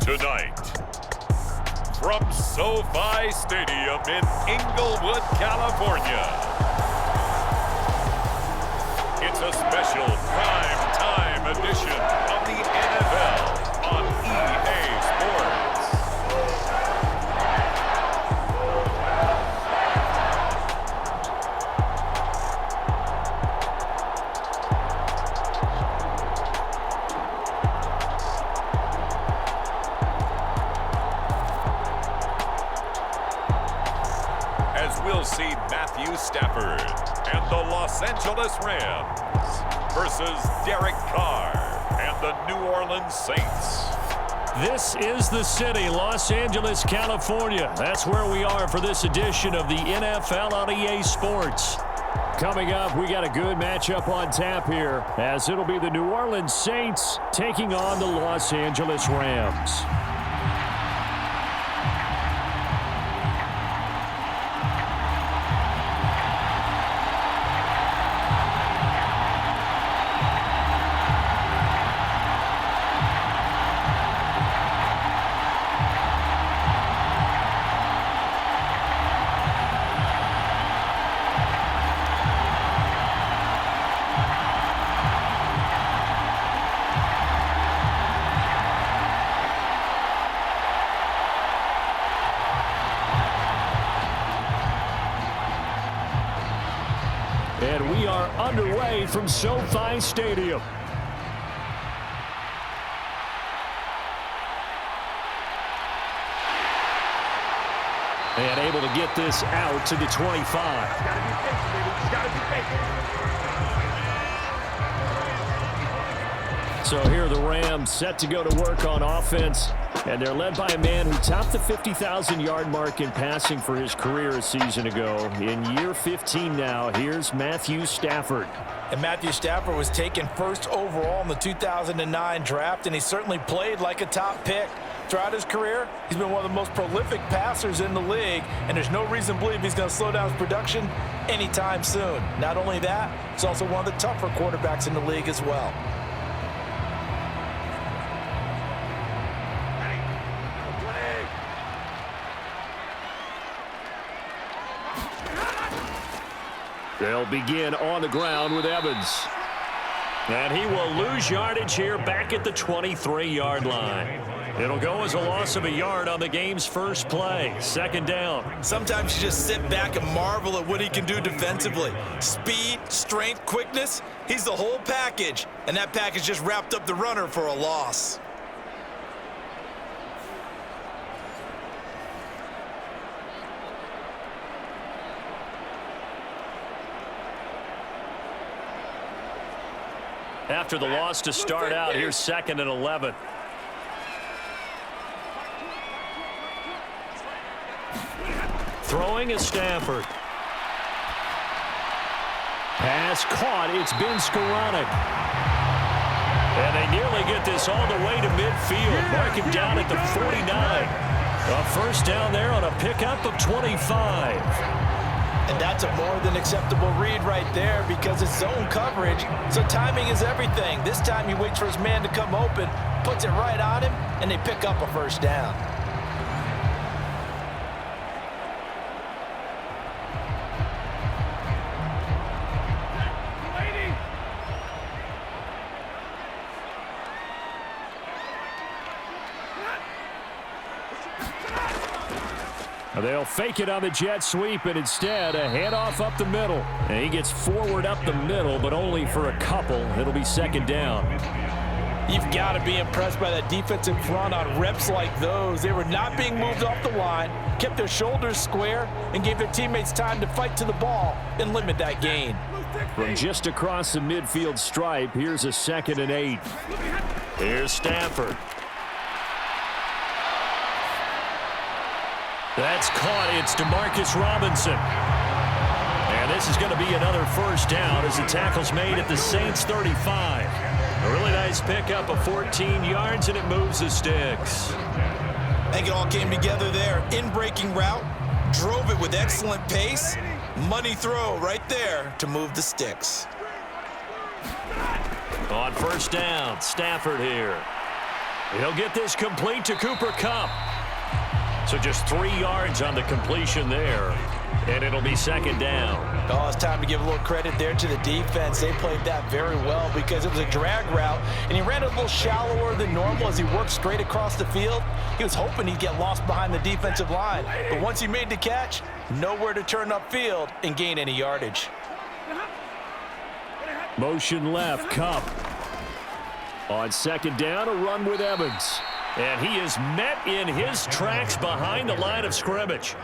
Tonight, from SoFi Stadium in Inglewood, California, it's a special prime time edition of the NFL on EA Sports. We'll see Matthew Stafford and the Los Angeles Rams versus Derek Carr and the New Orleans Saints. This is the city, Los Angeles, California. That's where we are for this edition of the NFL on EA Sports. Coming up, we got a good matchup on tap here, as it'll be the New Orleans Saints taking on the Los Angeles Rams. And we are underway from SoFi Stadium. And able to get this out to the 25. So here are the Rams set to go to work on offense. And they're led by a man who topped the 50,000-yard mark in passing for his career a season ago. In year 15 now, here's Matthew Stafford. And Matthew Stafford was taken first overall in the 2009 draft, and he certainly played like a top pick. Throughout his career, he's been one of the most prolific passers in the league, and there's no reason to believe he's going to slow down his production anytime soon. Not only that, he's also one of the tougher quarterbacks in the league as well. They'll begin on the ground with Evans. And he will lose yardage here back at the 23-yard line. It'll go as a loss of a yard on the game's first play. Second down. Sometimes you just sit back and marvel at what he can do defensively. Speed, strength, quickness, he's the whole package. And that package just wrapped up the runner for a loss. After the loss to start out, here's 2nd and 11. Throwing is Stafford. Pass caught. It's been Skoranek. And they nearly get this all the way to midfield. Mark him down at the 49. A first down there on a pickup of 25. And that's a more than acceptable read right there because it's zone coverage, so timing is everything. This time he waits for his man to come open, puts it right on him, and they pick up a first down. They'll fake it on the jet sweep, and instead a handoff up the middle. And he gets forward up the middle, but only for a couple. It'll be second down. You've got to be impressed by that defensive front on reps like those. They were not being moved off the line, kept their shoulders square, and gave their teammates time to fight to the ball and limit that gain. From just across the midfield stripe, here's a 2nd and 8. Here's Stafford. That's caught. It's DeMarcus Robinson. And this is going to be another first down as the tackle's made at the Saints 35. A really nice pickup of 14 yards, and it moves the sticks. I think it all came together there. In-breaking route, drove it with excellent pace. Money throw right there to move the sticks. On first down, Stafford here. He'll get this complete to Cooper Kupp. So just 3 yards on the completion there, and it'll be second down. Oh, it's time to give a little credit there to the defense. They played that very well because it was a drag route, and he ran a little shallower than normal as he worked straight across the field. He was hoping he'd get lost behind the defensive line, but once he made the catch, nowhere to turn upfield and gain any yardage. Motion left, Kupp. On second down, a run with Evans. And he is met in his tracks behind the line of scrimmage.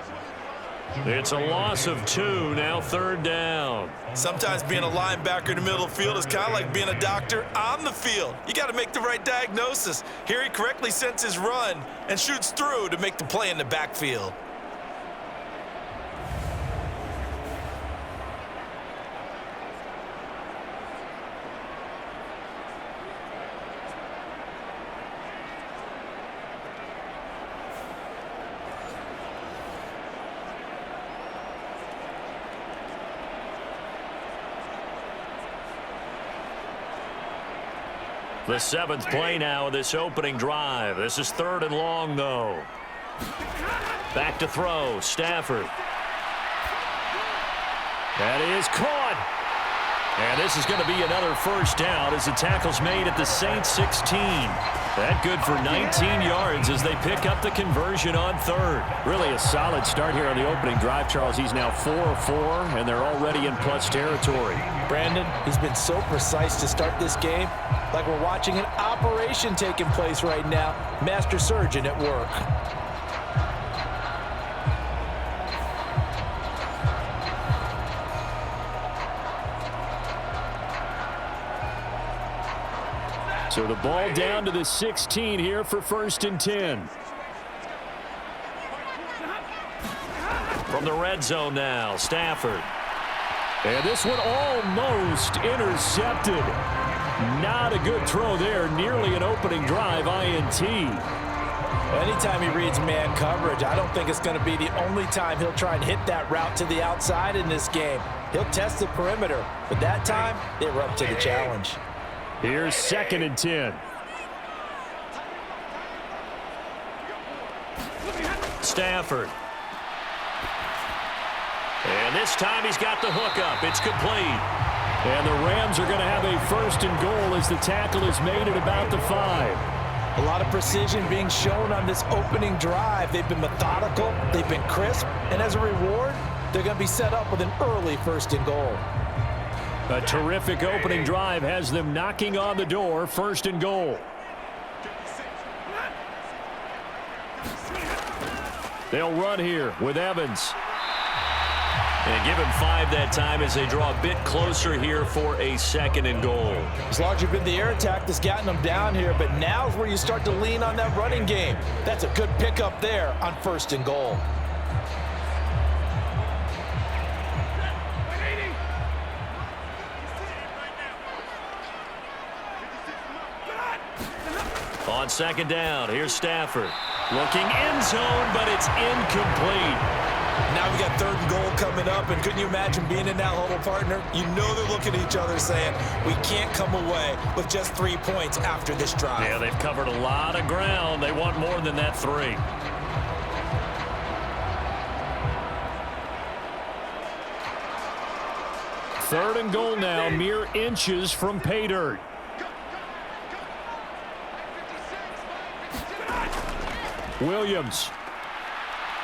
It's a loss of 2, now third down. Sometimes being a linebacker in the middle of the field is kind of like being a doctor on the field. You got to make the right diagnosis. Here he correctly sends his run and shoots through to make the play in the backfield. The 7th play now of this opening drive. This is 3rd and long, though. Back to throw, Stafford. That is caught. And this is going to be another first down as the tackle's made at the Saints 16. That good for 19 yards as they pick up the conversion on 3rd. Really a solid start here on the opening drive, Charles. He's now 4 of 4, and they're already in plus territory. Brandon, he's been so precise to start this game, like we're watching an operation taking place right now. Master surgeon at work. So the ball down to the 16 here for 1st and 10. From the red zone now, Stafford. And this one almost intercepted. Not a good throw there. Nearly an opening drive INT. Anytime he reads man coverage, I don't think it's going to be the only time he'll try and hit that route to the outside in this game. He'll test the perimeter, but that time they were up to the challenge. Here's 2nd and 10. Stafford. And this time he's got the hook up. It's complete. And the Rams are going to have a 1st and goal as the tackle is made at about the 5. A lot of precision being shown on this opening drive. They've been methodical, they've been crisp, and as a reward, they're going to be set up with an early 1st and goal. A terrific opening drive has them knocking on the door. 1st and goal. They'll run here with Evans. And give him 5 that time as they draw a bit closer here for a 2nd and goal. It's largely been the air attack that's gotten them down here, but now's where you start to lean on that running game. That's a good pickup there on 1st and goal. On 2nd down, here's Stafford. Looking end zone, but it's incomplete. Now we got 3rd and goal coming up, and couldn't you imagine being in that huddle, partner? You know they're looking at each other saying, we can't come away with just 3 points after this drive. Yeah, they've covered a lot of ground. They want more than that 3. Third and goal now, mere inches from pay dirt. Williams.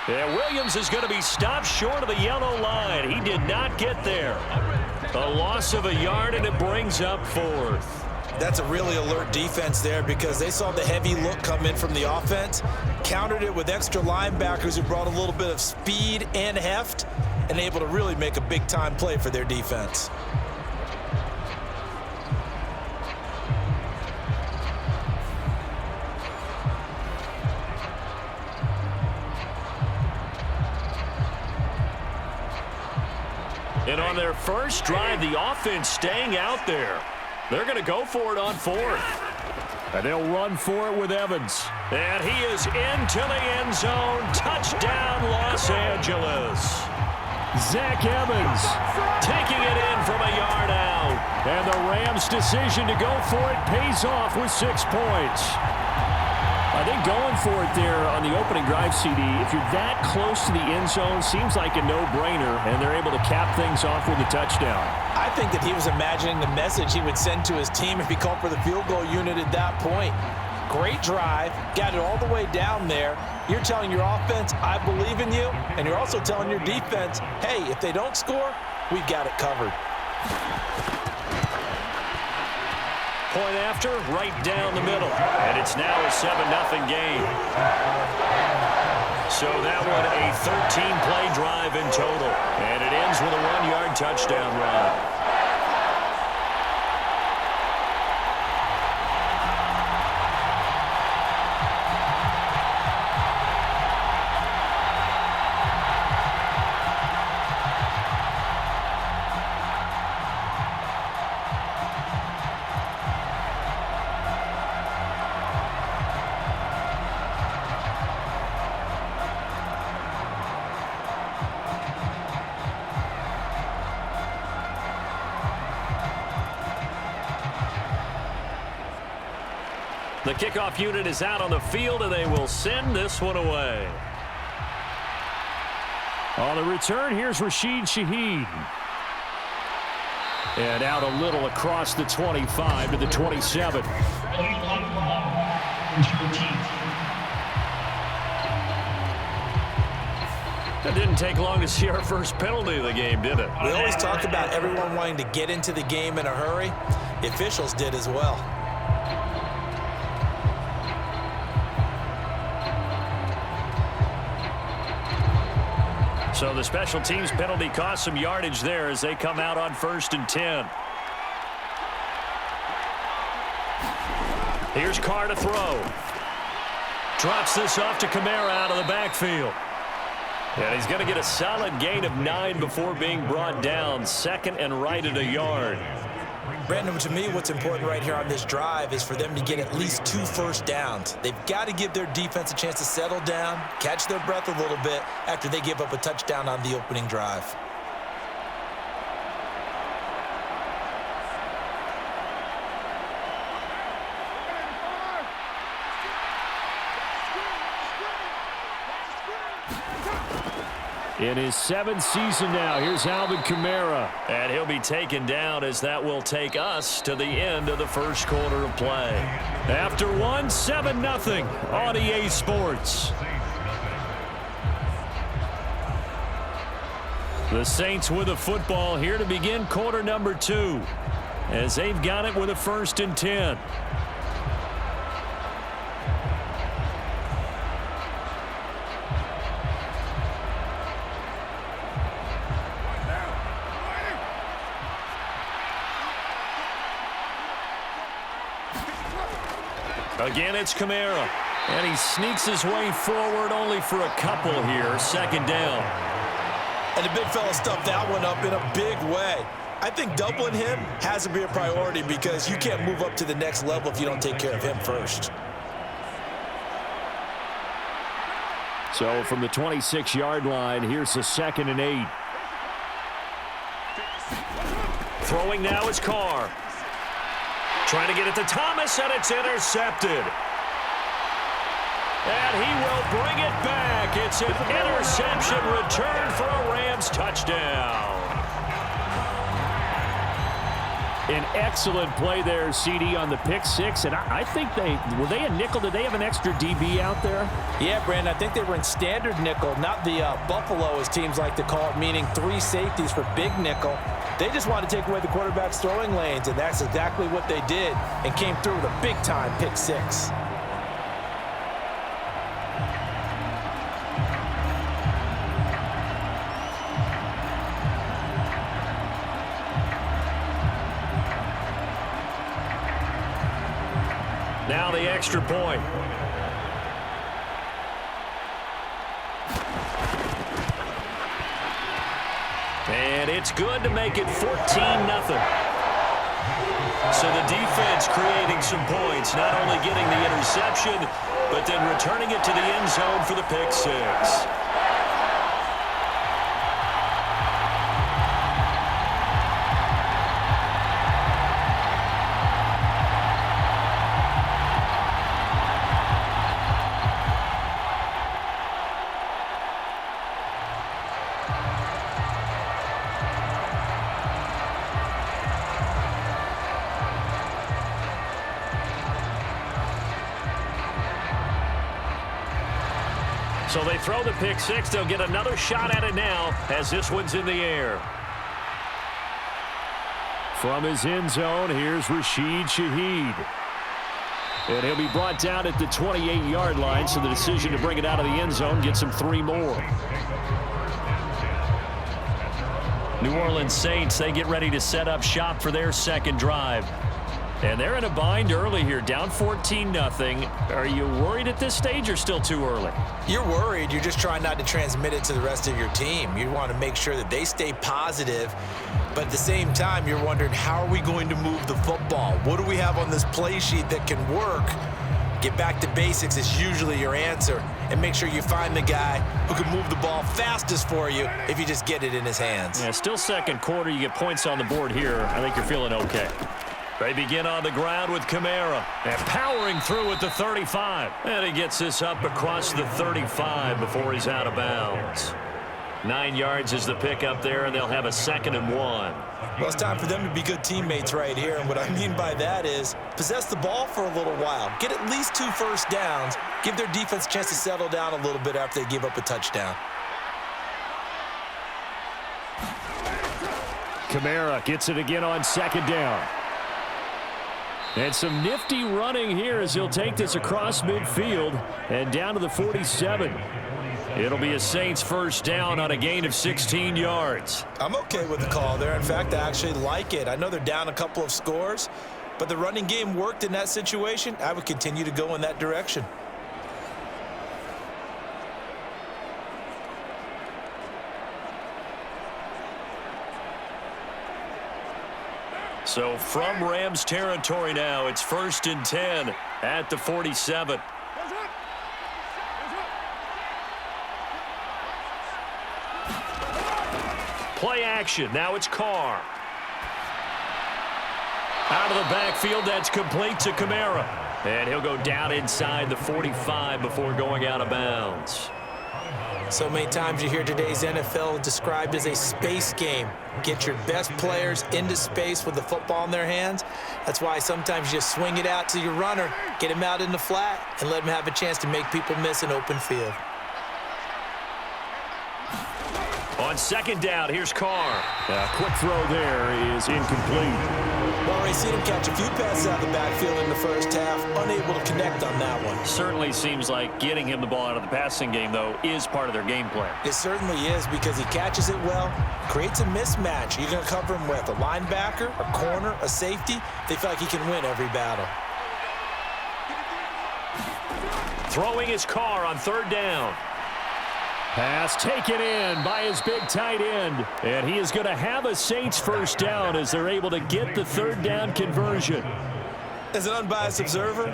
Yeah, Williams is going to be stopped short of the yellow line. He did not get there. A loss of a yard, and it brings up 4th. That's a really alert defense there because they saw the heavy look come in from the offense, countered it with extra linebackers who brought a little bit of speed and heft, and able to really make a big-time play for their defense. And on their first drive, the offense staying out there. They're going to go for it on 4th. And they'll run for it with Evans. And he is into the end zone. Touchdown, Los Angeles. Zach Evans taking it in from a yard out. And the Rams' decision to go for it pays off with 6 points. I think going for it there on the opening drive, CD, if you're that close to the end zone, seems like a no-brainer, and they're able to cap things off with a touchdown. I think that he was imagining the message he would send to his team if he called for the field goal unit at that point. Great drive, got it all the way down there. You're telling your offense, I believe in you, and you're also telling your defense, hey, if they don't score, we've got it covered. Point after, right down the middle. And it's now a 7-0 game. So that one a 13-play drive in total. And it ends with a 1-yard touchdown run. The kickoff unit is out on the field, and they will send this one away. On the return, here's Rashid Shaheed. And out a little across the 25 to the 27. That didn't take long to see our first penalty of the game, did it? We always talk about everyone wanting to get into the game in a hurry. The officials did as well. So the special teams penalty cost some yardage there as they come out on 1st and 10. Here's Carr to throw. Drops this off to Kamara out of the backfield. And he's going to get a solid gain of 9 before being brought down. 2nd and right at a yard. Brandon, to me, what's important right here on this drive is for them to get at least 2 first downs. They've got to give their defense a chance to settle down, catch their breath a little bit after they give up a touchdown on the opening drive. In his 7th season now, here's Alvin Kamara. And he'll be taken down as that will take us to the end of the first quarter of play. After 7-0 on EA Sports. The Saints with the football here to begin quarter number 2. As they've got it with a 1st and 10. Again, it's Kamara. And he sneaks his way forward only for a couple here. 2nd down. And the big fella stuffed that one up in a big way. I think doubling him has to be a priority because you can't move up to the next level if you don't take care of him first. So from the 26-yard line, here's the 2nd and 8. Throwing now is Carr. Trying to get it to Thomas, and it's intercepted. And he will bring it back. It's an interception return for a Rams touchdown. An excellent play there, CD, on the pick 6. And I think were they a nickel? Did they have an extra DB out there? Yeah, Brandon, I think they were in standard nickel, not the Buffalo, as teams like to call it, meaning 3 safeties for big nickel. They just wanted to take away the quarterback's throwing lanes, and that's exactly what they did and came through with a big-time pick 6. Now the extra point. And it's good to make it 14-0. So the defense creating some points, not only getting the interception, but then returning it to the end zone for the pick 6. So they throw the pick six. They'll get another shot at it now as this one's in the air. From his end zone, here's Rashid Shaheed. And he'll be brought down at the 28-yard line, so the decision to bring it out of the end zone gets him 3 more. New Orleans Saints, they get ready to set up shop for their second drive. And they're in a bind early here, down 14-0. Are you worried at this stage or still too early? You're worried. You're just trying not to transmit it to the rest of your team. You want to make sure that they stay positive. But at the same time, you're wondering, how are we going to move the football? What do we have on this play sheet that can work? Get back to basics is usually your answer. And make sure you find the guy who can move the ball fastest for you if you just get it in his hands. Yeah, still second quarter. You get points on the board here. I think you're feeling okay. They begin on the ground with Kamara. And powering through at the 35. And he gets this up across the 35 before he's out of bounds. 9 yards is the pickup there, and they'll have a 2nd and 1. Well, it's time for them to be good teammates right here. And what I mean by that is possess the ball for a little while. Get at least 2 first downs. Give their defense a chance to settle down a little bit after they give up a touchdown. Kamara gets it again on 2nd down. And some nifty running here as he'll take this across midfield and down to the 47. It'll be a Saints first down on a gain of 16 yards. I'm okay with the call there. In fact, I actually like it. I know they're down a couple of scores, but the running game worked in that situation. I would continue to go in that direction. So from Rams territory now, it's 1st and 10 at the 47. Play action. Now it's Carr. Out of the backfield, that's complete to Kamara. And he'll go down inside the 45 before going out of bounds. So many times you hear today's NFL described as a space game. Get your best players into space with the football in their hands. That's why sometimes you just swing it out to your runner, get him out in the flat, and let him have a chance to make people miss an open field. On 2nd down, here's Carr. A quick throw there is incomplete. Well, we've seen him catch a few passes out of the backfield in the first half, unable to connect on that one. Certainly seems like getting him the ball out of the passing game, though, is part of their game plan. It certainly is, because he catches it well, creates a mismatch. You're going to cover him with a linebacker, a corner, a safety. They feel like he can win every battle. Throwing his Carr on 3rd down. Pass taken in by his big tight end. And he is going to have a Saints first down as they're able to get the 3rd down conversion. As an unbiased observer,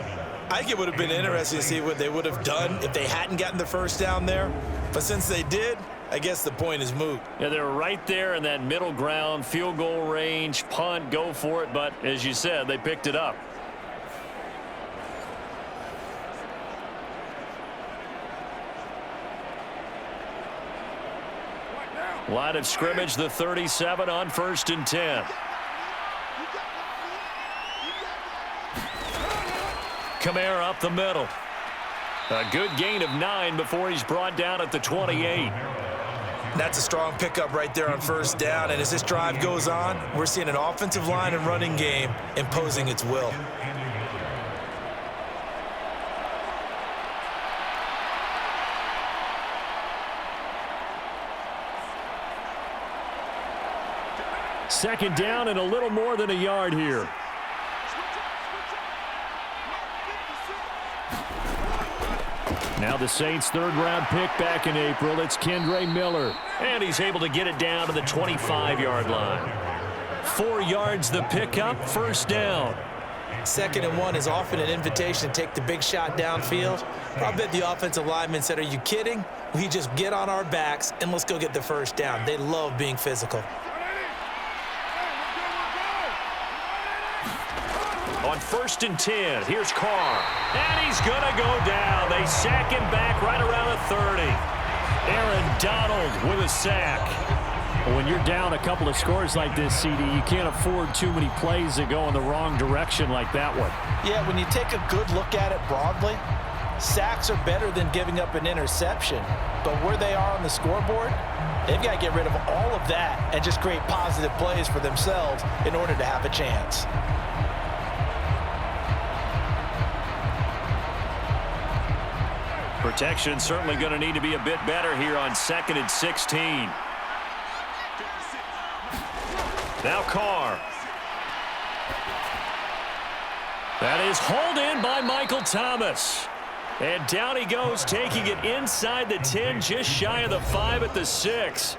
I think it would have been interesting to see what they would have done if they hadn't gotten the first down there. But since they did, I guess the point is moot. Yeah, they're right there in that middle ground, field goal range, punt, go for it. But as you said, they picked it up. Line of scrimmage, the 37 on 1st and 10. Kamara up the middle. A good gain of 9 before he's brought down at the 28. That's a strong pickup right there on 1st down. And as this drive goes on, we're seeing an offensive line and running game imposing its will. Second down and a little more than a yard here. Now the Saints' 3rd-round pick back in April. It's Kendre Miller. And he's able to get it down to the 25-yard line. 4 yards the pickup, 1st down. 2nd and 1 is often an invitation to take the big shot downfield. I bet the offensive lineman said, "Are you kidding? We just get on our backs and let's go get the 1st down." They love being physical. On 1st and 10, here's Carr. And he's going to go down. They sack him back right around the 30. Aaron Donald with a sack. When you're down a couple of scores like this, CD, you can't afford too many plays that go in the wrong direction like that one. Yeah, when you take a good look at it broadly, sacks are better than giving up an interception. But where they are on the scoreboard, they've got to get rid of all of that and just create positive plays for themselves in order to have a chance. Protection certainly going to need to be a bit better here on 2nd and 16. Now Carr. That is hauled in by Michael Thomas. And down he goes, taking it inside the 10, just shy of the 5 at the 6.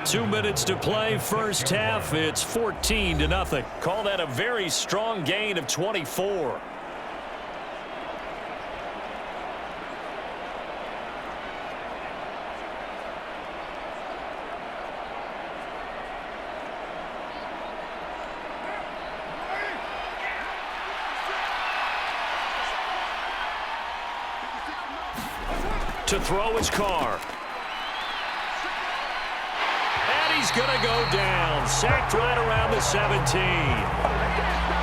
2 minutes to play, first half. It's 14-0. Call that a very strong gain of 24. To throw is Carr. And he's going to go down. Sacked right around the 17.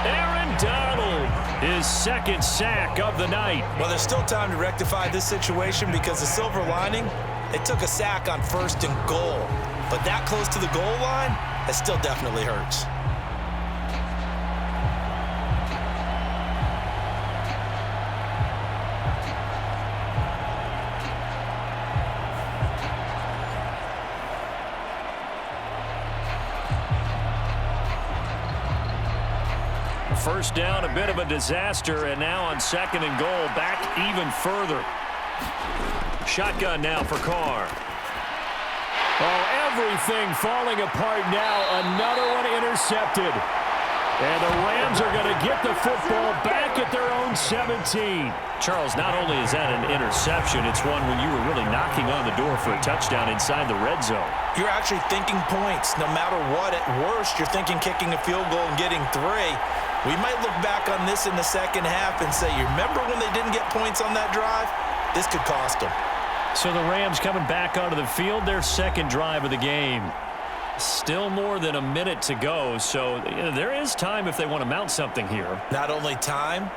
Aaron Donald, his 2nd sack of the night. Well, there's still time to rectify this situation because the silver lining, they took a sack on 1st and goal. But that close to the goal line, that still definitely hurts. First down, a bit of a disaster, and now on 2nd and goal, back even further. Shotgun now for Carr. Oh, everything falling apart now. Another one intercepted. And the Rams are going to get the football back at their own 17. Charles, not only is that an interception, it's one when you were really knocking on the door for a touchdown inside the red zone. You're actually thinking points. No matter what, at worst, you're thinking kicking a field goal and getting 3. We might look back on this in the second half and say, you remember when they didn't get points on that drive? This could cost them. So the Rams coming back onto the field, their 2nd drive of the game. Still more than a minute to go, so there is time if they want to mount something here. Not only time,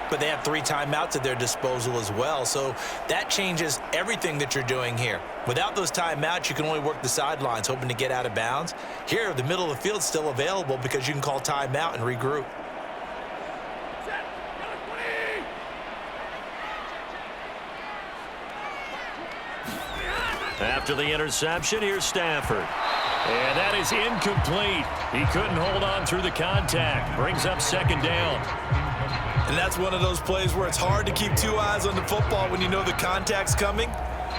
but they have 3 timeouts at their disposal as well, so that changes everything that you're doing here. Without those timeouts, you can only work the sidelines, hoping to get out of bounds. Here, the middle of the field's still available because you can call timeout and regroup. After the interception, here's Stafford. And that is incomplete. He couldn't hold on through the contact. Brings up 2nd down. And that's one of those plays where it's hard to keep 2 eyes on the football when you know the contact's coming,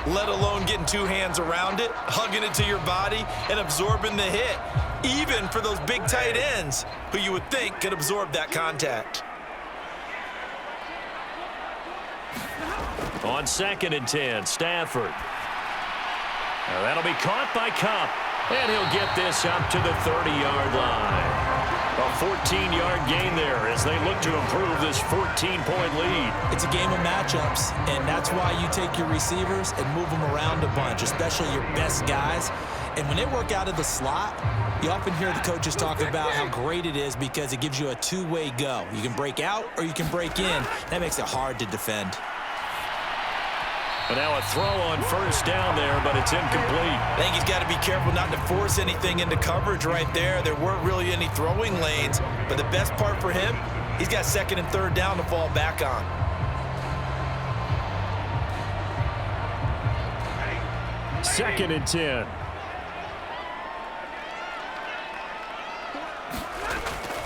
let alone getting 2 hands around it, hugging it to your body, and absorbing the hit, even for those big tight ends who you would think could absorb that contact. On 2nd and 10, Stafford. Now that'll be caught by Kupp, and he'll get this up to the 30-yard line. A 14-yard gain there as they look to improve this 14-point lead. It's a game of matchups, and that's why you take your receivers and move them around a bunch, especially your best guys. And when they work out of the slot, you often hear the coaches talk about how great it is because it gives you a 2-way go. You can break out or you can break in. That makes it hard to defend. But now a throw on 1st down there, but it's incomplete. I think he's got to be careful not to force anything into coverage right there. There weren't really any throwing lanes, but the best part for him, he's got 2nd and 3rd down to fall back on. Second and 10.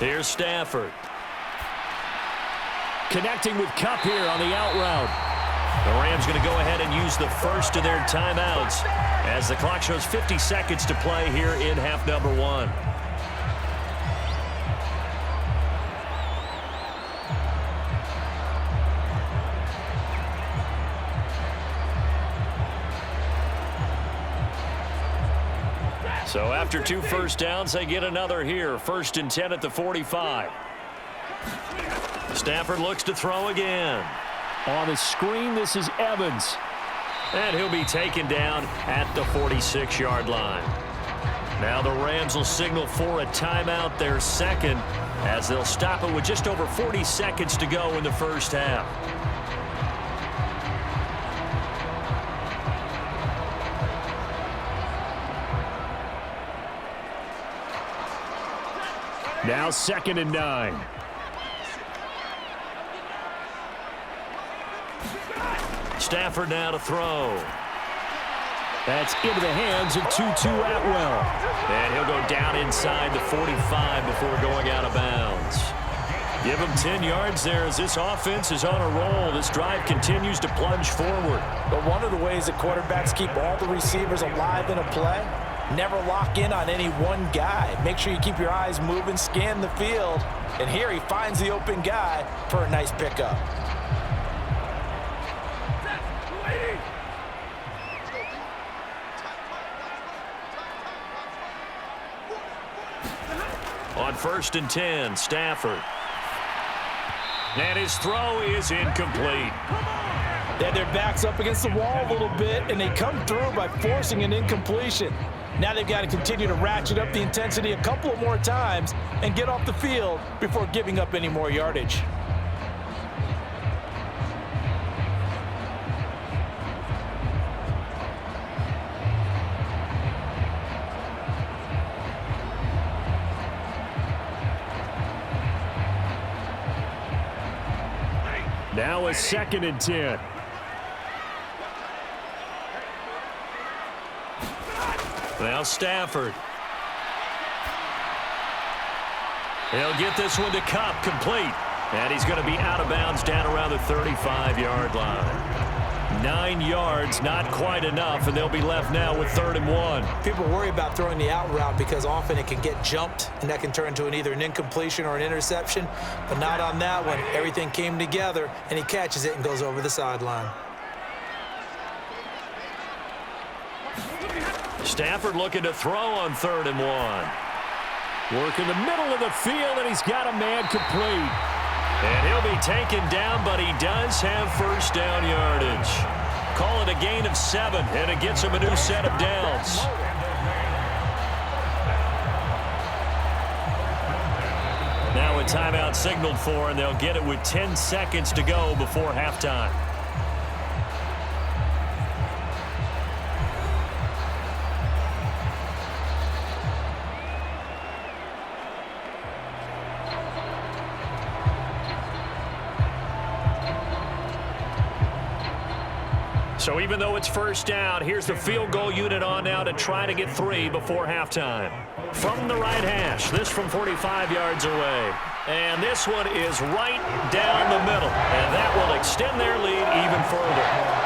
Here's Stafford. Connecting with Kupp here on the out route. The Rams going to go ahead and use the first of their timeouts as the clock shows 50 seconds to play here in half number 1. So after 2 first downs, they get another here. 1st and 10 at the 45. Stafford looks to throw again. On the screen, this is Evans. And he'll be taken down at the 46-yard line. Now the Rams will signal for a timeout, their 2nd, as they'll stop it with just over 40 seconds to go in the first half. Now 2nd and 9. Stafford now to throw. That's into the hands of Tutu Atwell. And he'll go down inside the 45 before going out of bounds. Give him 10 yards there as this offense is on a roll. This drive continues to plunge forward. But one of the ways that quarterbacks keep all the receivers alive in a play, never lock in on any one guy. Make sure you keep your eyes moving, scan the field. And here he finds the open guy for a nice pickup. On 1st and 10, Stafford. And his throw is incomplete. They had their backs up against the wall a little bit, and they come through by forcing an incompletion. Now they've got to continue to ratchet up the intensity a couple of more times and get off the field before giving up any more yardage. Now a 2nd and 10. Now Stafford. He'll get this one to Kupp, complete. And he's going to be out of bounds down around the 35-yard line. 9 yards, not quite enough, and they'll be left now with 3rd and 1. People worry about throwing the out route because often it can get jumped, and that can turn into either an incompletion or an interception. But not on that one. Everything came together, and he catches it and goes over the sideline. Stafford looking to throw on 3rd and 1. Work in the middle of the field, and he's got a man complete. And he'll be taken down, but he does have 1st down yardage. Call it a gain of 7, and it gets him a new set of downs. Now a timeout signaled for, and they'll get it with 10 seconds to go before halftime. So even though it's 1st down, here's the field goal unit on now to try to get 3 before halftime. From the right hash, this from 45 yards away. And this one is right down the middle. And that will extend their lead even further.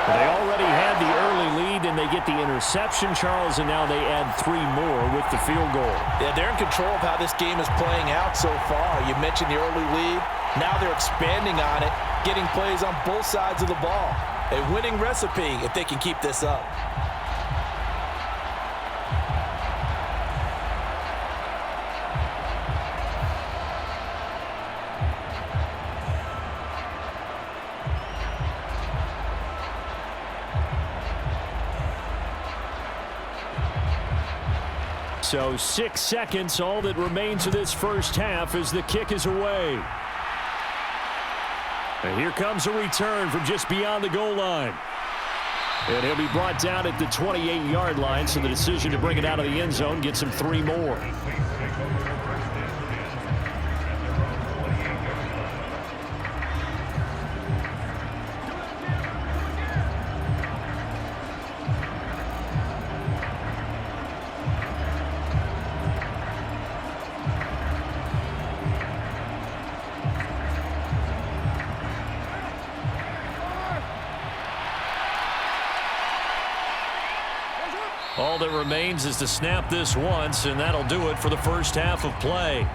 They already had the early lead, and they get the interception, Charles, and now they add 3 more with the field goal. Yeah, they're in control of how this game is playing out so far. You mentioned the early lead. Now they're expanding on it, getting plays on both sides of the ball. A winning recipe if they can keep this up. So 6 seconds, all that remains of this 1st half as the kick is away. And here comes a return from just beyond the goal line. And he'll be brought down at the 28-yard line, so the decision to bring it out of the end zone gets him 3 more. All that remains is to snap this once, and that'll do it for the 1st half of play.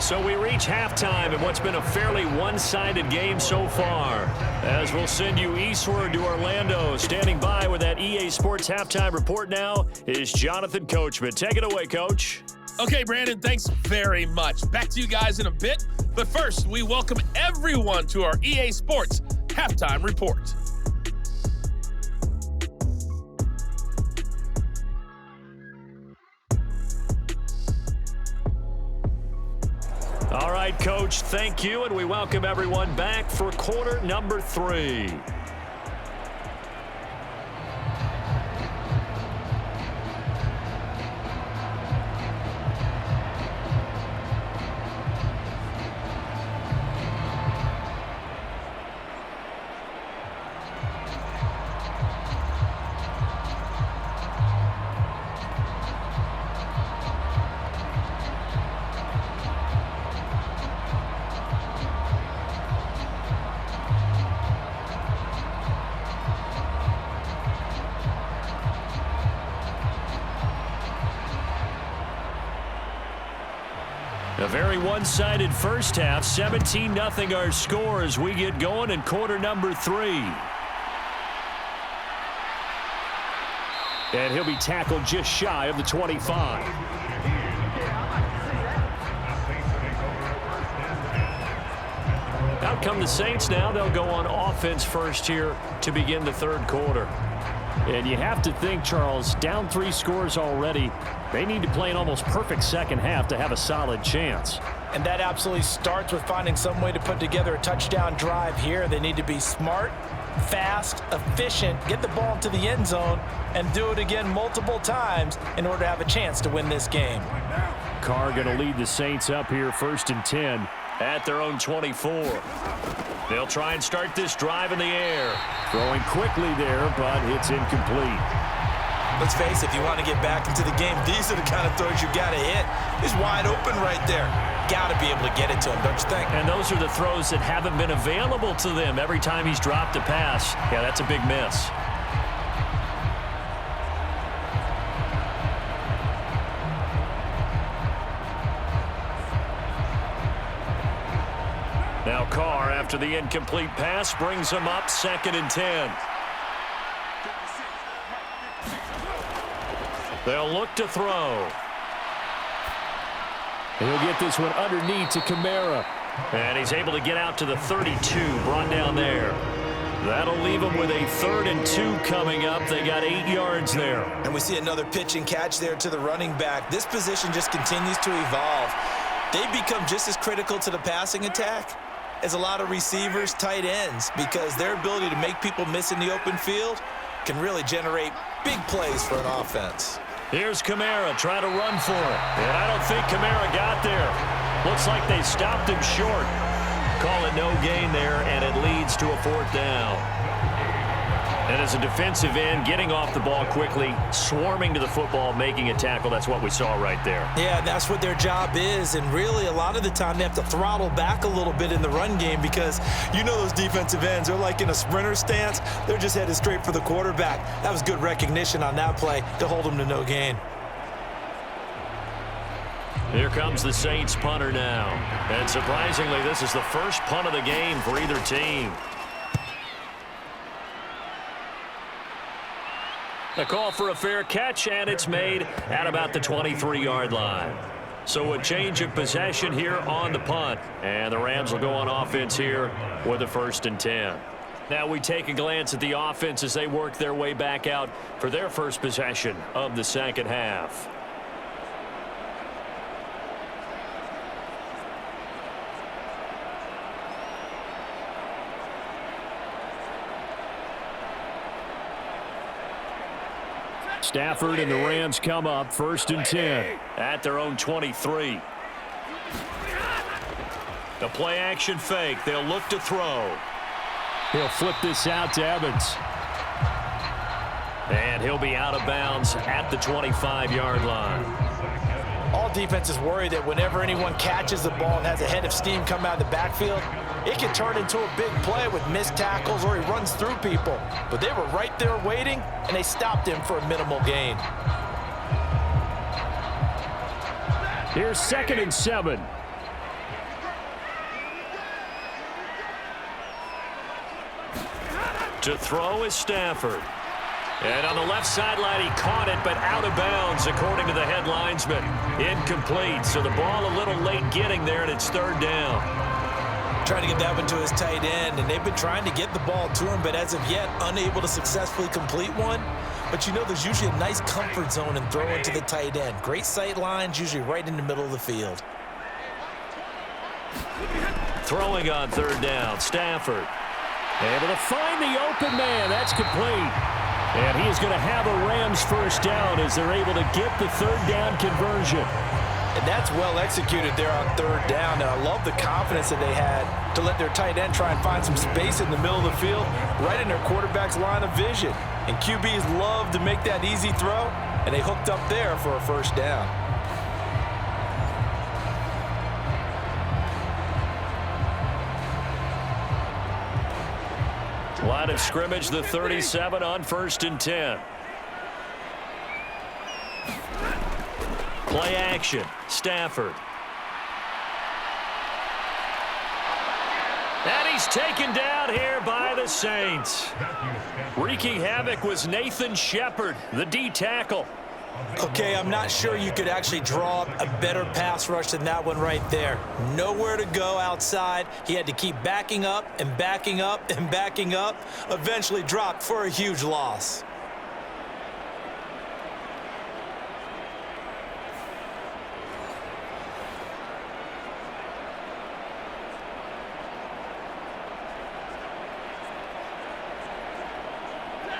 So we reach halftime in what's been a fairly one-sided game so far. As we'll send you eastward to Orlando. Standing by with that EA Sports halftime report now is Jonathan Coachman. Take it away, Coach. Okay, Brandon, thanks very much. Back to you guys in a bit. But first, we welcome everyone to our EA Sports halftime report. All right, Coach, thank you, and we welcome everyone back for quarter number 3. A very one-sided first half. 17-0 our score as we get going in quarter number 3. And he'll be tackled just shy of the 25. Out come the Saints now. They'll go on offense first here to begin the third quarter. And you have to think, Charles, down 3 scores already. They need to play an almost perfect second half to have a solid chance. And that absolutely starts with finding some way to put together a touchdown drive here. They need to be smart, fast, efficient, get the ball into the end zone, and do it again multiple times in order to have a chance to win this game. Carr going to lead the Saints up here 1st and 10 at their own 24. They'll try and start this drive in the air. Throwing quickly there, but it's incomplete. Let's face it, if you want to get back into the game, these are the kind of throws you got to hit. He's wide open right there. Got to be able to get it to him, don't you think? And those are the throws that haven't been available to them every time he's dropped a pass. Yeah, that's a big miss. Now Carr, after the incomplete pass, brings him up 2nd and 10. They'll look to throw. He'll get this one underneath to Kamara. And he's able to get out to the 32, brought down there. That'll leave him with a 3rd and 2 coming up. They got 8 yards there. And we see another pitch and catch there to the running back. This position just continues to evolve. They become just as critical to the passing attack as a lot of receivers, tight ends, because their ability to make people miss in the open field can really generate big plays for an offense. Here's Kamara trying to run for it. And I don't think Kamara got there. Looks like they stopped him short. Call it no gain there, and it leads to a 4th down. And as a defensive end, getting off the ball quickly, swarming to the football, making a tackle, that's what we saw right there. Yeah, that's what their job is, and really a lot of the time they have to throttle back a little bit in the run game because you know those defensive ends, they're like in a sprinter stance. They're just headed straight for the quarterback. That was good recognition on that play to hold them to no gain. Here comes the Saints punter now. And surprisingly, this is the first punt of the game for either team. A call for a fair catch, and it's made at about the 23-yard line. So a change of possession here on the punt. And the Rams will go on offense here with a 1st and 10. Now we take a glance at the offense as they work their way back out for their first possession of the second half. Stafford and the Rams come up 1st and 10 at their own 23. The play action fake. They'll look to throw. He'll flip this out to Evans. And he'll be out of bounds at the 25-yard line. All defenses worry that whenever anyone catches the ball and has a head of steam come out of the backfield, it can turn into a big play with missed tackles or he runs through people. But they were right there waiting, and they stopped him for a minimal gain. Here's 2nd and 7. To throw is Stafford. And on the left sideline, he caught it, but out of bounds, according to the head linesman. Incomplete, so the ball a little late getting there, and it's 3rd down. Trying to get that one to his tight end, and they've been trying to get the ball to him, but as of yet, unable to successfully complete one. But you know, there's usually a nice comfort zone in throwing to the tight end. Great sight lines, usually right in the middle of the field. Throwing on 3rd down, Stafford. Able to find the open man. That's complete. And he is going to have a Rams 1st down as they're able to get the 3rd down conversion. And that's well executed there on 3rd down. And I love the confidence that they had to let their tight end try and find some space in the middle of the field, right in their quarterback's line of vision. And QBs love to make that easy throw, and they hooked up there for a 1st down. Line of scrimmage, the 37 on 1st and 10. Play action, Stafford. He's taken down here by the Saints. Wreaking havoc was Nathan Shepard, the D tackle. Okay, I'm not sure you could actually draw up a better pass rush than that one right there. Nowhere to go outside. He had to keep backing up and backing up and backing up. Eventually dropped for a huge loss.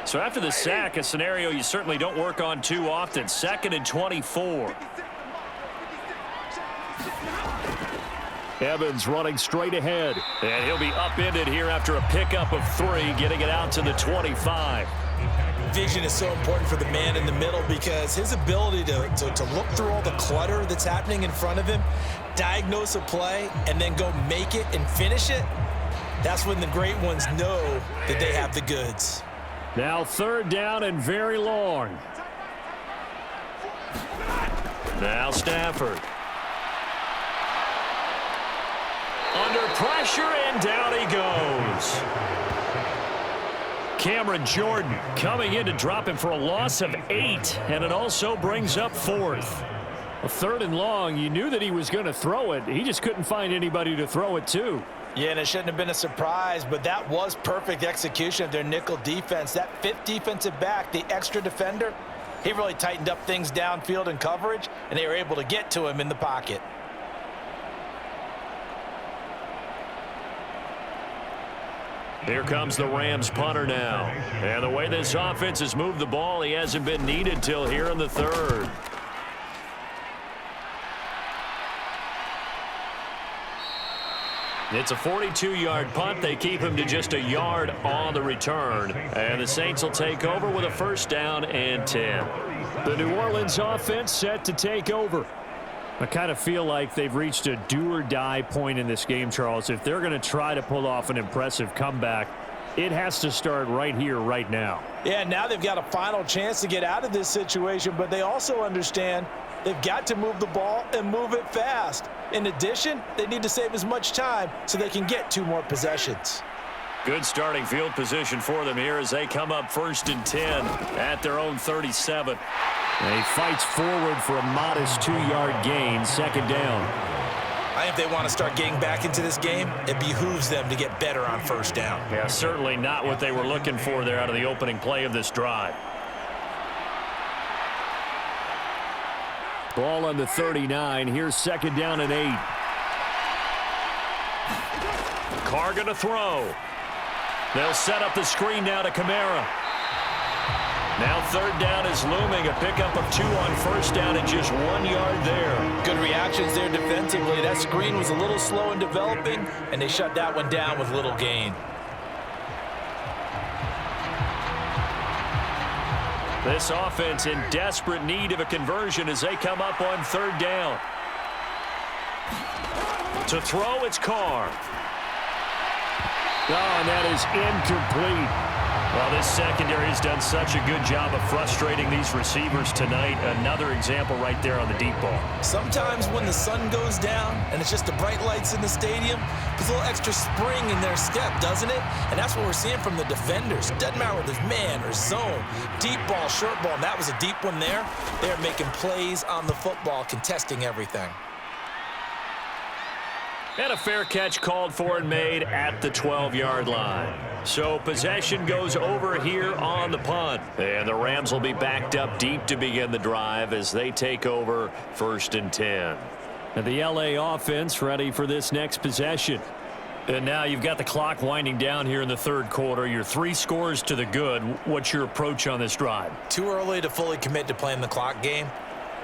So after the sack, a scenario you certainly don't work on too often. 2nd and 24. Evans running straight ahead. And he'll be upended here after a pickup of 3, getting it out to the 25. Vision is so important for the man in the middle because his ability to look through all the clutter that's happening in front of him, diagnose a play, and then go make it and finish it, that's when the great ones know that they have the goods. Now 3rd down and very long. Now Stafford. Under pressure, and down he goes. Cameron Jordan coming in to drop him for a loss of 8, and it also brings up 4th. A 3rd and long, you knew that he was going to throw it. He just couldn't find anybody to throw it to. Yeah, and it shouldn't have been a surprise, but that was perfect execution of their nickel defense. That 5th defensive back, the extra defender, he really tightened up things downfield in coverage, and they were able to get to him in the pocket. Here comes the Rams punter now. And the way this offense has moved the ball, he hasn't been needed till here in the 3rd. It's a 42-yard punt. They keep him to just a yard on the return. And the Saints will take over with a 1st down and 10. The New Orleans offense set to take over. I kind of feel like they've reached a do-or-die point in this game, Charles. If they're going to try to pull off an impressive comeback, it has to start right here, right now. Yeah, now they've got a final chance to get out of this situation, but they also understand they've got to move the ball and move it fast. In addition, they need to save as much time so they can get 2 more possessions. Good starting field position for them here as they come up 1st and 10 at their own 37. And he fights forward for a modest 2-yard gain, 2nd down. I think if they want to start getting back into this game, it behooves them to get better on 1st down. Yeah, certainly not what they were looking for there out of the opening play of this drive. Ball on the 39. Here's 2nd down and 8. Carr going to throw. They'll set up the screen now to Kamara. Now 3rd down is looming. A pickup of 2 on 1st down and just 1 yard there. Good reactions there defensively. That screen was a little slow in developing, and they shut that one down with little gain. This offense in desperate need of a conversion as they come up on 3rd down. To throw, it's Carr. Oh, and that is incomplete. Well, this secondary has done such a good job of frustrating these receivers tonight. Another example right there on the deep ball. Sometimes when the sun goes down and it's just the bright lights in the stadium, there's a little extra spring in their step, doesn't it? And that's what we're seeing from the defenders. Doesn't matter whether it's man or zone, deep ball, short ball, and that was a deep one there. They're making plays on the football, contesting everything. And a fair catch called for and made at the 12-yard line. So possession goes over here on the punt. And the Rams will be backed up deep to begin the drive as they take over 1st and 10. And the LA offense ready for this next possession. And now you've got the clock winding down here in the 3rd quarter. You're 3 scores to the good. What's your approach on this drive? Too early to fully commit to playing the clock game.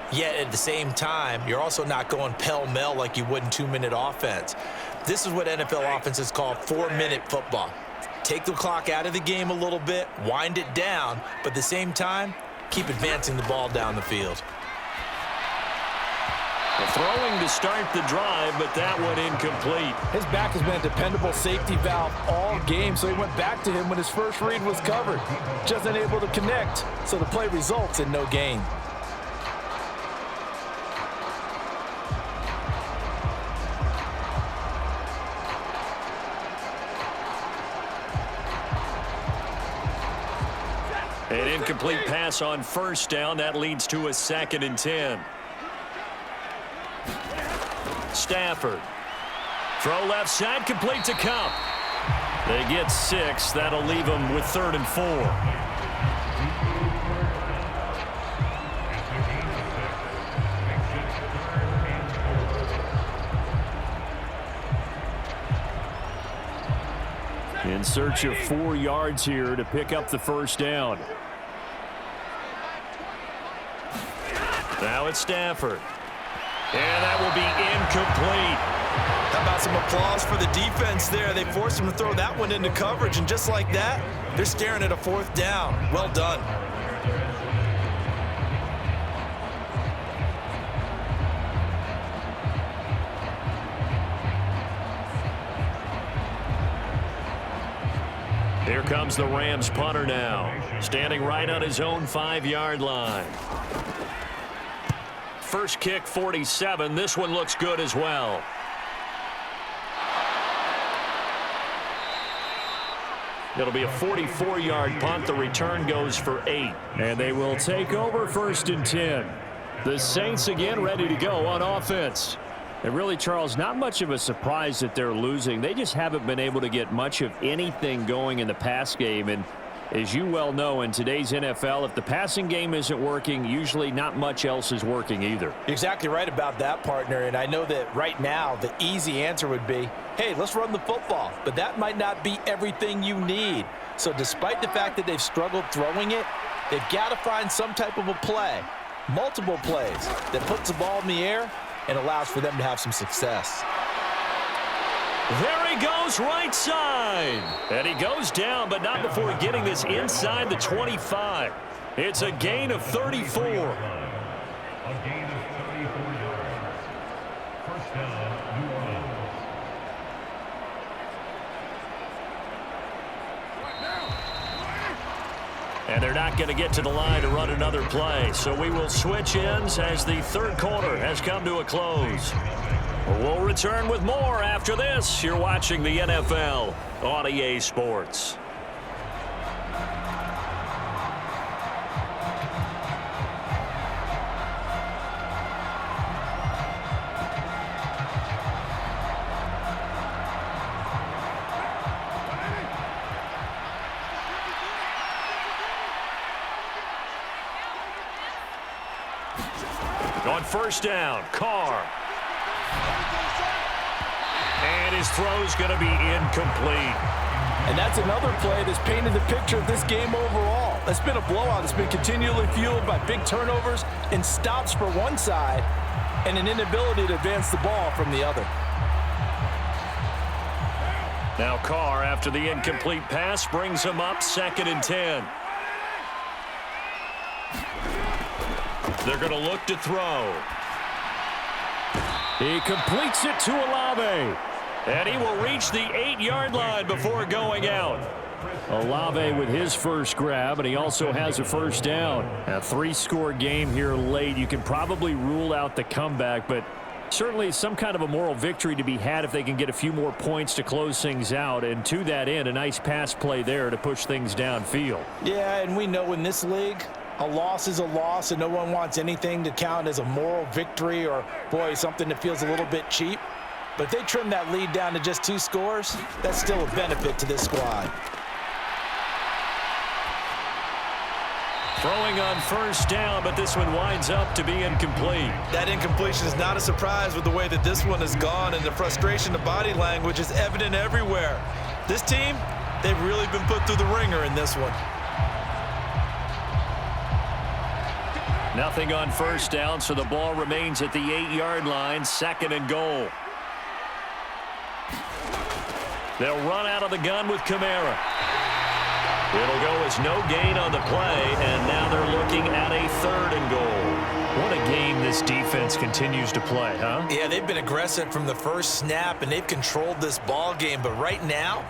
Yet at the same time, you're also not going pell-mell like you would in 2-minute offense. This is what NFL offenses call 4-minute football. Take the clock out of the game a little bit, wind it down, but at the same time, keep advancing the ball down the field. Throwing to start the drive, but that one incomplete. His back has been a dependable safety valve all game, so he went back to him when his first read was covered. Just unable to connect, so the play results in no gain. An incomplete pass on first down. That leads to a 2nd and 10. Stafford. Throw left side, complete to Kupp. They get 6. That'll leave them with 3rd and 4. In search of 4 yards here to pick up the first down. Now it's Stafford. And that will be incomplete. How about some applause for the defense there? They forced him to throw that one into coverage, and just like that, they're staring at a 4th down. Well done. Here comes the Rams punter now, standing right on his own 5-yard line. First kick, 47. This one looks good as well. It'll be a 44-yard punt. The return goes for 8. And they will take over 1st and 10. The Saints again ready to go on offense. And really, Charles, not much of a surprise that they're losing. They just haven't been able to get much of anything going in the pass game. And as you well know, in today's NFL, if the passing game isn't working, usually not much else is working either. You're exactly right about that, partner. And I know that right now the easy answer would be, hey, let's run the football. But that might not be everything you need. So despite the fact that they've struggled throwing it, they've got to find some type of a play, multiple plays, that puts the ball in the air and allows for them to have some success. There he goes, right side. And he goes down, but not before getting this inside the 25. It's a gain of 34. A gain of 34 yards. First down, New Orleans. And they're not going to get to the line to run another play. So we will switch ends as the 3rd quarter has come to a close. We'll return with more after this. You're watching the NFL on EA Sports. On first down, Carr. And his throw's going to be incomplete. And that's another play that's painted the picture of this game overall. It's been a blowout. It's been continually fueled by big turnovers and stops for one side and an inability to advance the ball from the other. Now Carr, after the incomplete pass, brings him up 2nd and 10. They're going to look to throw. He completes it to Olave. And he will reach the 8-yard line before going out. Olave with his first grab, and he also has a first down. A 3-score game here late. You can probably rule out the comeback, but certainly some kind of a moral victory to be had if they can get a few more points to close things out. And to that end, a nice pass play there to push things downfield. Yeah, and we know in this league, a loss is a loss, and no one wants anything to count as a moral victory or, boy, something that feels a little bit cheap. But if they trim that lead down to just 2 scores, that's still a benefit to this squad. Throwing on first down, but this one winds up to be incomplete. That incompletion is not a surprise with the way that this one has gone, and the frustration of body language is evident everywhere. This team, they've really been put through the ringer in this one. Nothing on first down, so the ball remains at the 8-yard line, 2nd and goal. They'll run out of the gun with Kamara. It'll go as no gain on the play, and now they're looking at a 3rd and goal. What a game this defense continues to play, huh? Yeah, they've been aggressive from the first snap, and they've controlled this ball game. But right now,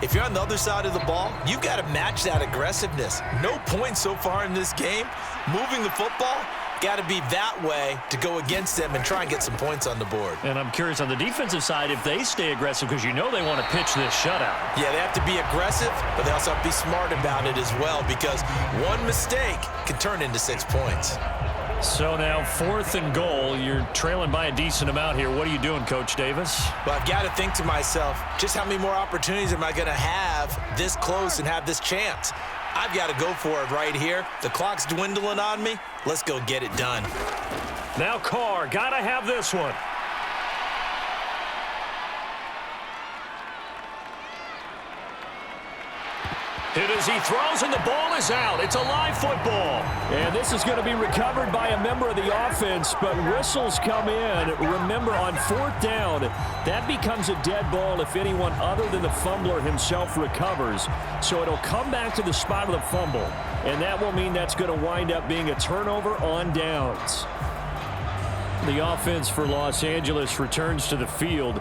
if you're on the other side of the ball, you've got to match that aggressiveness. No points so far in this game. Moving the football, got to be that way to go against them and try and get some points on the board. And I'm curious on the defensive side if they stay aggressive, because you know they want to pitch this shutout. Yeah, they have to be aggressive, but they also have to be smart about it as well, because one mistake can turn into 6 points. So now 4th and goal. You're trailing by a decent amount here. What are you doing, Coach Davis? Well, I've got to think to myself, just how many more opportunities am I going to have this close and have this chance? I've got to go for it right here. The clock's dwindling on me. Let's go get it done. Now Carr, got to have this one. Hit as he throws, and the ball is out. It's a live football. And this is going to be recovered by a member of the offense, but whistles come in. Remember, on 4th down, that becomes a dead ball if anyone other than the fumbler himself recovers. So it'll come back to the spot of the fumble, and that will mean that's going to wind up being a turnover on downs. The offense for Los Angeles returns to the field.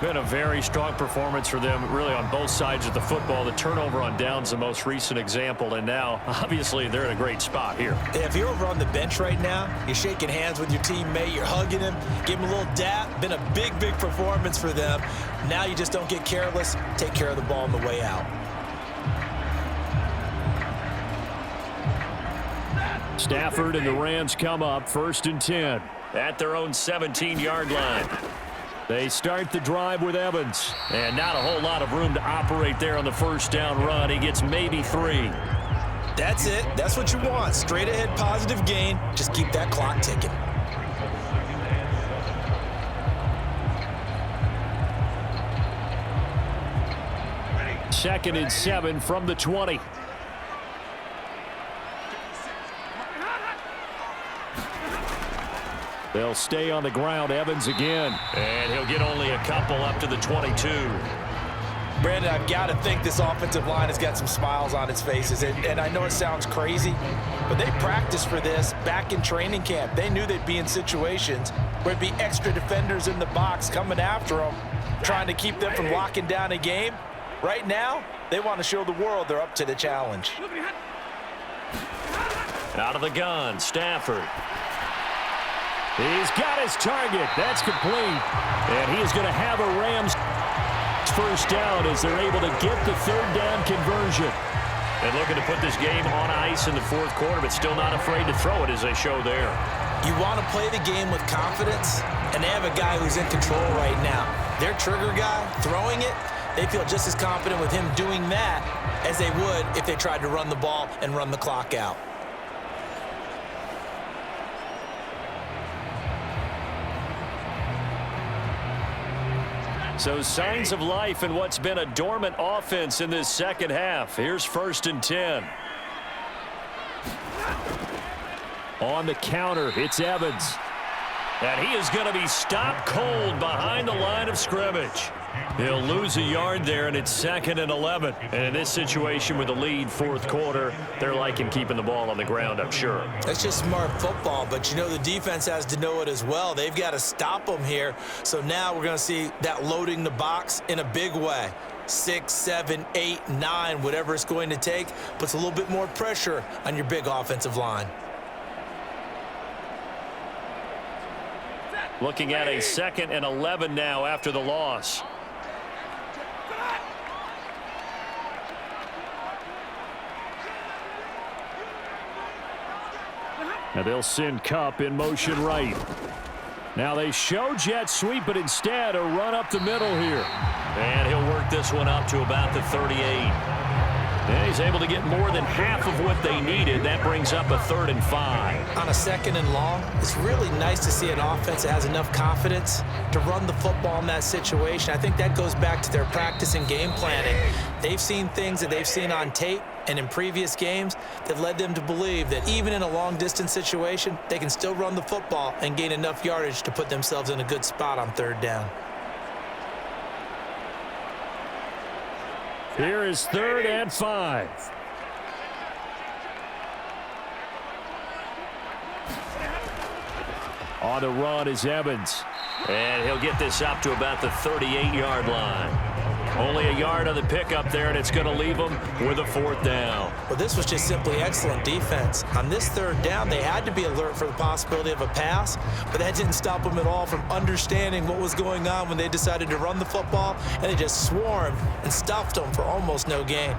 Been a very strong performance for them, really, on both sides of the football. The turnover on downs, the most recent example, and now, obviously, they're in a great spot here. If you're over on the bench right now, you're shaking hands with your teammate, you're hugging him, give him a little dap. Been a big, big performance for them. Now you just don't get careless. Take care of the ball on the way out. Stafford and the Rams come up 1st and 10 at their own 17-yard line. They start the drive with Evans, and not a whole lot of room to operate there on the 1st down run. He gets maybe 3. That's it. That's what you want. Straight ahead positive gain. Just keep that clock ticking. Second and 7 from the 20. They'll stay on the ground. Evans again. And he'll get only a couple up to the 22. Brandon, I've got to think this offensive line has got some smiles on its faces. And I know it sounds crazy, but they practiced for this back in training camp. They knew they'd be in situations where it'd be extra defenders in the box coming after them, trying to keep them from locking down a game. Right now, they want to show the world they're up to the challenge. Out of the gun, Stafford. He's got his target. That's complete. And he is going to have a Rams 1st down as they're able to get the 3rd down conversion. And looking to put this game on ice in the 4th quarter, but still not afraid to throw it as they show there. You want to play the game with confidence, and they have a guy who's in control right now. Their trigger guy throwing it, they feel just as confident with him doing that as they would if they tried to run the ball and run the clock out. So signs of life in what's been a dormant offense in this second half. Here's 1st and 10. On the counter, it's Evans. And he is going to be stopped cold behind the line of scrimmage. He'll lose a yard there, and it's 2nd and 11. And in this situation with the lead 4th quarter, they're liking keeping the ball on the ground, I'm sure. That's just smart football, but you know the defense has to know it as well. They've got to stop them here. So now we're going to see that loading the box in a big way. 6, 7, 8, 9, whatever it's going to take, puts a little bit more pressure on your big offensive line. Looking at a 2nd and 11 now after the loss. Now they'll send Kupp in motion right. Now they show jet sweep, but instead a run up the middle here. And he'll work this one up to about the 38. And he's able to get more than half of what they needed. That brings up a 3rd and 5. On a 2nd and long, it's really nice to see an offense that has enough confidence to run the football in that situation. I think that goes back to their practice and game planning. They've seen things that they've seen on tape and in previous games that led them to believe that even in a long-distance situation, they can still run the football and gain enough yardage to put themselves in a good spot on 3rd down. Here is 3rd and 5. On the run is Evans. And he'll get this up to about the 38-yard line. Only a yard on the pickup there, and it's going to leave them with a 4th down. Well, this was just simply excellent defense. On this 3rd down, they had to be alert for the possibility of a pass, but that didn't stop them at all from understanding what was going on when they decided to run the football, and they just swarmed and stuffed them for almost no gain.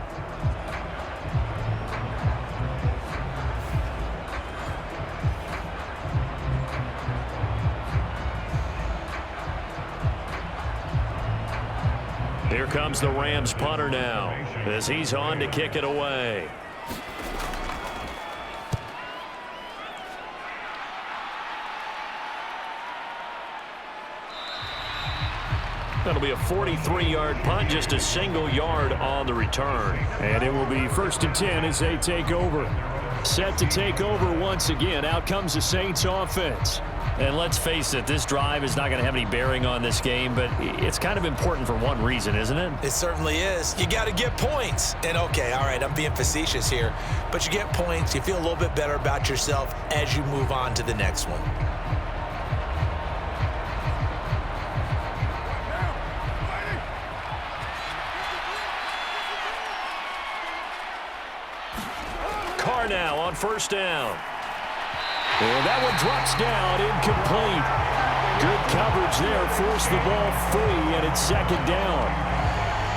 Here comes the Rams punter now as he's on to kick it away. That'll be a 43-yard punt, just a single yard on the return. And it will be 1st and 10 as they take over. Set to take over once again. Out comes the Saints offense. And let's face it, this drive is not going to have any bearing on this game, but it's kind of important for one reason, isn't it? It certainly is. You got to get points. And okay, all right, I'm being facetious here, but you get points, you feel a little bit better about yourself as you move on to the next one. Carr now on 1st down. And that one drops down, incomplete. Good coverage there, forced the ball free, and it's 2nd down.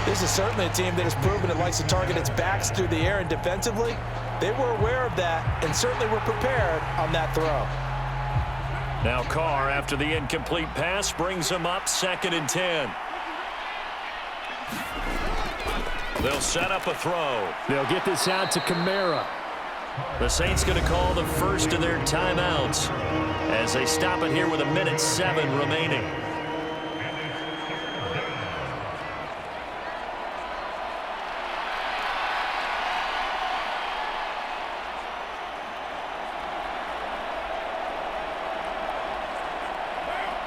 This is certainly a team that has proven it likes to target its backs through the air, and defensively, they were aware of that and certainly were prepared on that throw. Now Carr, after the incomplete pass, brings him up 2nd and 10. They'll set up a throw. They'll get this out to Kamara. The Saints going to call the first of their timeouts as they stop it here with 1:07 remaining.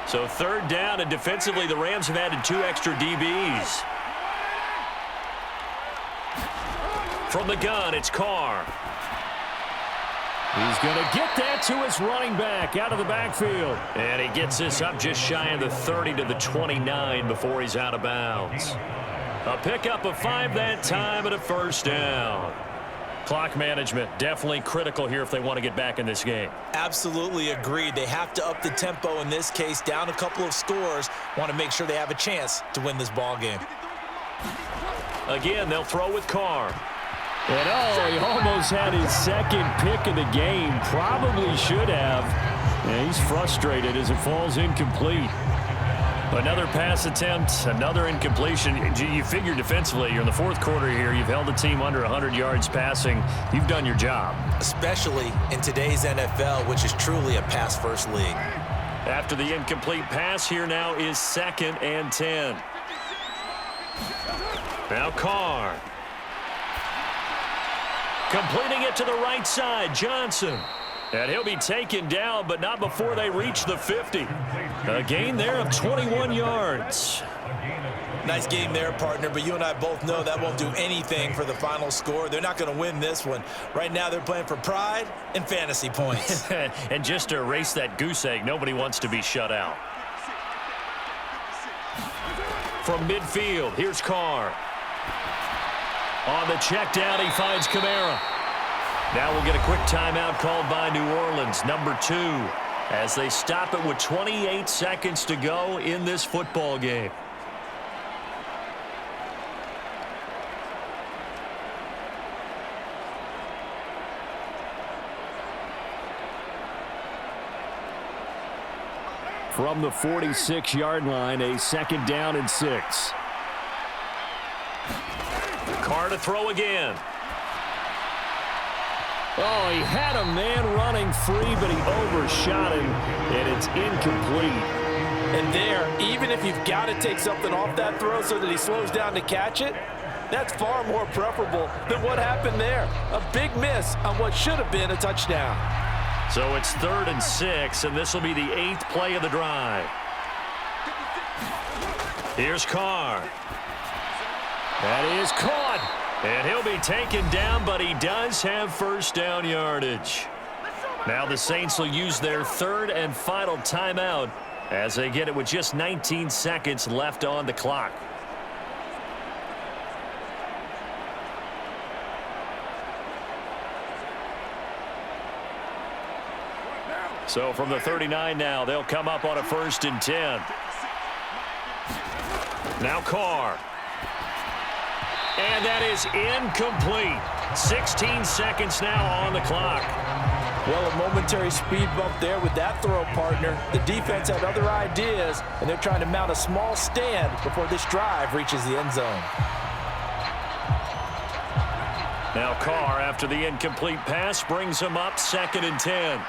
So 3rd down, and defensively the Rams have added 2 extra DBs. From the gun, it's Carr. He's going to get that to his running back out of the backfield. And he gets this up just shy of the 30 to the 29 before he's out of bounds. A pickup of 5 that time and a 1st down. Clock management definitely critical here if they want to get back in this game. Absolutely agreed. They have to up the tempo in this case, down a couple of scores. Want to make sure they have a chance to win this ball game. Again, they'll throw with Carr. And oh, he almost had his 2nd pick of the game. Probably should have. And he's frustrated as it falls incomplete. Another pass attempt, another incompletion. You figure defensively, you're in the 4th quarter here. You've held the team under 100 yards passing. You've done your job. Especially in today's NFL, which is truly a pass-first league. After the incomplete pass, here now is 2nd and 10. Now Carr. Completing it to the right side, Johnson. And he'll be taken down, but not before they reach the 50. A gain there of 21 yards. Nice game there, partner, but you and I both know that won't do anything for the final score. They're not going to win this one. Right now they're playing for pride and fantasy points. And just to erase that goose egg, nobody wants to be shut out. From midfield, here's Carr. On the check down, he finds Kamara. Now we'll get a quick timeout called by New Orleans, number 2, as they stop it with 28 seconds to go in this football game. From the 46-yard line, a 2nd down and 6. Carr to throw again. Oh, he had a man running free, but he overshot him, and it's incomplete. And there, even if you've got to take something off that throw so that he slows down to catch it, that's far more preferable than what happened there. A big miss on what should have been a touchdown. So it's 3rd and 6, and this will be the 8th play of the drive. Here's Carr. That is caught. And he'll be taken down, but he does have 1st down yardage. Now the Saints will use their 3rd and final timeout as they get it with just 19 seconds left on the clock. So from the 39 now, they'll come up on a 1st and 10. Now Carr. And that is incomplete. 16 seconds now on the clock. Well, a momentary speed bump there with that throw, partner. The defense had other ideas, and they're trying to mount a small stand before this drive reaches the end zone. Now Carr, after the incomplete pass, brings him up 2nd and 10.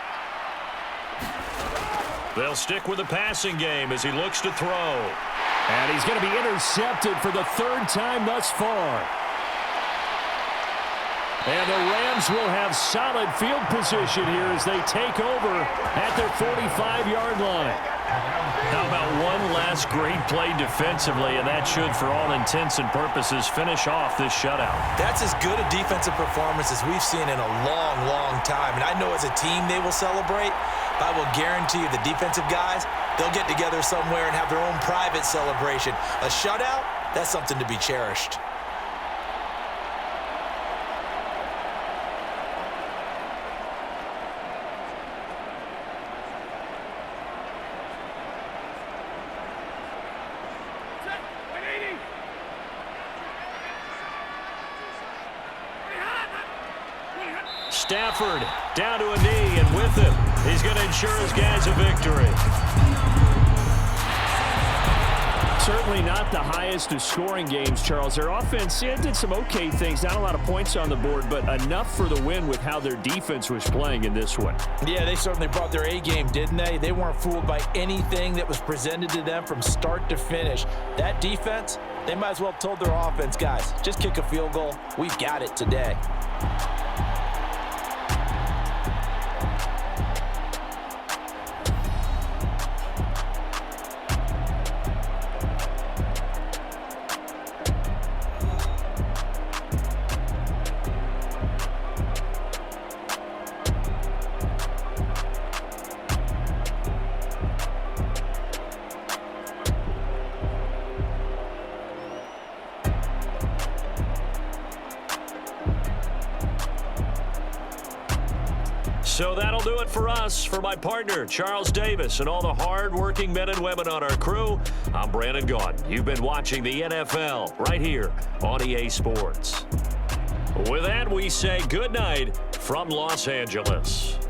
They'll stick with the passing game as he looks to throw. And he's going to be intercepted for the 3rd time thus far. And the Rams will have solid field position here as they take over at their 45-yard line. How about one last great play defensively, and that should, for all intents and purposes, finish off this shutout. That's as good a defensive performance as we've seen in a long, long time. And I know as a team they will celebrate, but I will guarantee you the defensive guys, they'll get together somewhere and have their own private celebration. A shutout, that's something to be cherished. Stafford down to a knee, and with him, he's going to ensure his guys a victory. Certainly not the highest of scoring games, Charles. Their offense did some okay things. Not a lot of points on the board, but enough for the win with how their defense was playing in this one. Yeah, they certainly brought their A game, didn't they? They weren't fooled by anything that was presented to them from start to finish. That defense, they might as well have told their offense, guys, just kick a field goal. We've got it today. So that'll do it for us. For my partner, Charles Davis, and all the hard-working men and women on our crew, I'm Brandon Gaudin. You've been watching the NFL right here on EA Sports. With that, we say good night from Los Angeles.